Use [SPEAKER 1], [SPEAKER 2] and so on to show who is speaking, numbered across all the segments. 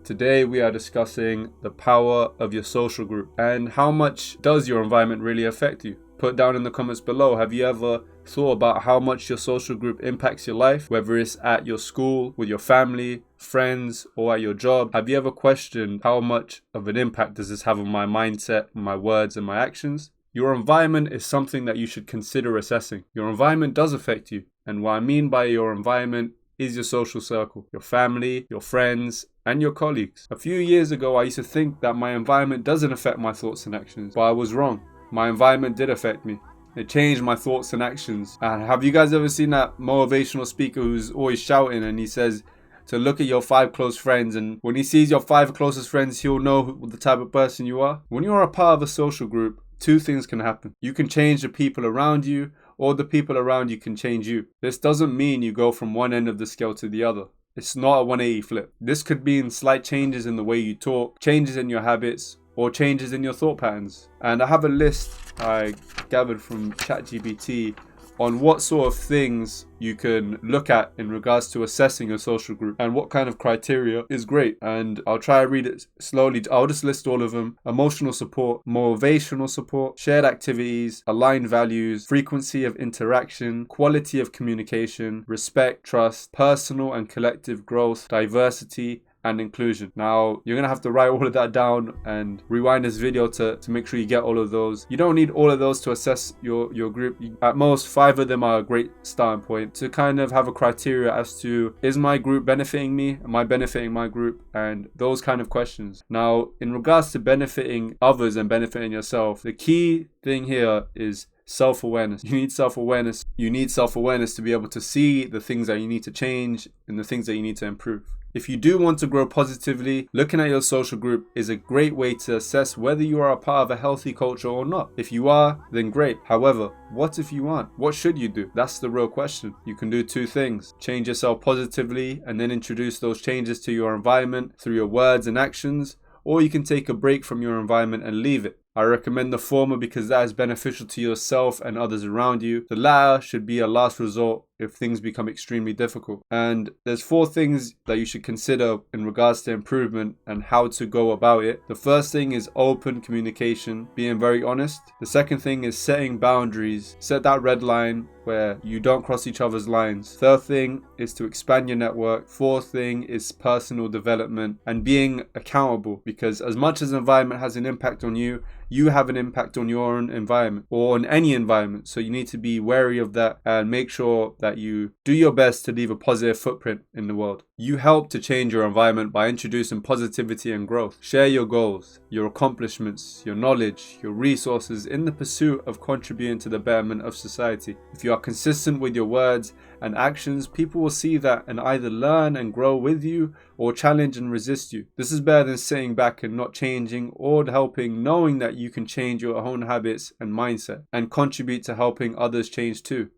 [SPEAKER 1] Today we are discussing the power of your social group and how much does your environment really affect you. Put down in the comments below, have you ever thought about how much your social group impacts your life, whether it's at your school, with your family, friends, or at your job? Have you ever questioned how much of an impact does this have on my mindset, my words, and my actions? Your environment is something that you should consider assessing. Your environment does affect you, and what I mean by your environment is your social circle, your family, your friends, and your colleagues. A few years ago, I used to think that my environment doesn't affect my thoughts and actions, but I was wrong. My environment did affect me. It changed my thoughts and actions. And have you guys ever seen that motivational speaker who's always shouting and he says to look at your 5 close friends, and when he sees your 5 closest friends, he'll know the type of person you are? When you're a part of a social group, 2 things can happen. You can change the people around you, or the people around you can change you. This doesn't mean you go from one end of the scale to the other. It's not a 180 flip. This could mean slight changes in the way you talk, changes in your habits, or changes in your thought patterns. And I have a list I gathered from ChatGPT on what sort of things you can look at in regards to assessing a social group and what kind of criteria is great. And I'll try to read it slowly. I'll just list all of them. Emotional support, motivational support, shared activities, aligned values, frequency of interaction, quality of communication, respect, trust, personal and collective growth, diversity, and inclusion. Now, you're gonna have to write all of that down and rewind this video to make sure you get all of those. You don't need all of those to assess your group. At most, 5 of them are a great starting point to kind of have a criteria as to, is my group benefiting me? Am I benefiting my group? And those kind of questions. Now, in regards to benefiting others and benefiting yourself, the key thing here is self-awareness. You need self-awareness. You need self-awareness to be able to see the things that you need to change and the things that you need to improve. If you do want to grow positively, looking at your social group is a great way to assess whether you are a part of a healthy culture or not. If you are, then great. However, what if you aren't? What should you do? That's the real question. You can do 2 things. Change yourself positively and then introduce those changes to your environment through your words and actions, or you can take a break from your environment and leave it. I recommend the former because that is beneficial to yourself and others around you. The latter should be a last resort if things become extremely difficult. And there's 4 things that you should consider in regards to improvement and how to go about it. The first thing is open communication, being very honest. The second thing is setting boundaries. Set that red line where you don't cross each other's lines. Third thing is to expand your network. Fourth thing is personal development and being accountable, because as much as the environment has an impact on you, you have an impact on your own environment or on any environment. So you need to be wary of that and make sure that you do your best to leave a positive footprint in the world. You help to change your environment by introducing positivity and growth. Share your goals, your accomplishments, your knowledge, your resources in the pursuit of contributing to the betterment of society. If you are consistent with your words and actions, people will see that and either learn and grow with you or challenge and resist you. This is better than sitting back and not changing or helping, knowing that you can change your own habits and mindset and contribute to helping others change too.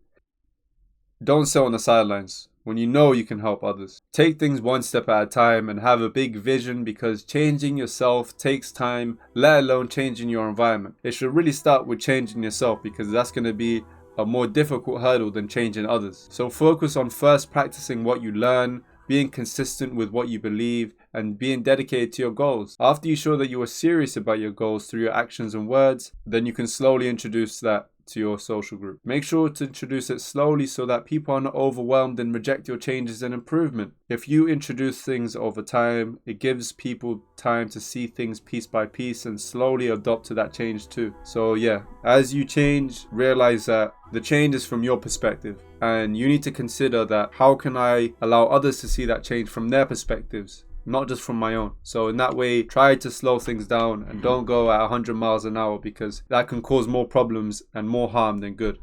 [SPEAKER 1] Don't sit on the sidelines when you know you can help others. Take things one step at a time and have a big vision, because changing yourself takes time, let alone changing your environment. It should really start with changing yourself, because that's going to be a more difficult hurdle than changing others. So focus on first practicing what you learn, being consistent with what you believe, and being dedicated to your goals. After you show that you are serious about your goals through your actions and words, then you can slowly introduce that to your social group. Make sure to introduce it slowly so that people are not overwhelmed and reject your changes and improvement. If you introduce things over time, it gives people time to see things piece by piece and slowly adopt to that change too. So yeah, as you change, realize that the change is from your perspective, and you need to consider that, how can I allow others to see that change from their perspectives, not just from my own. So in that way, try to slow things down and don't go at 100 miles an hour, because that can cause more problems and more harm than good.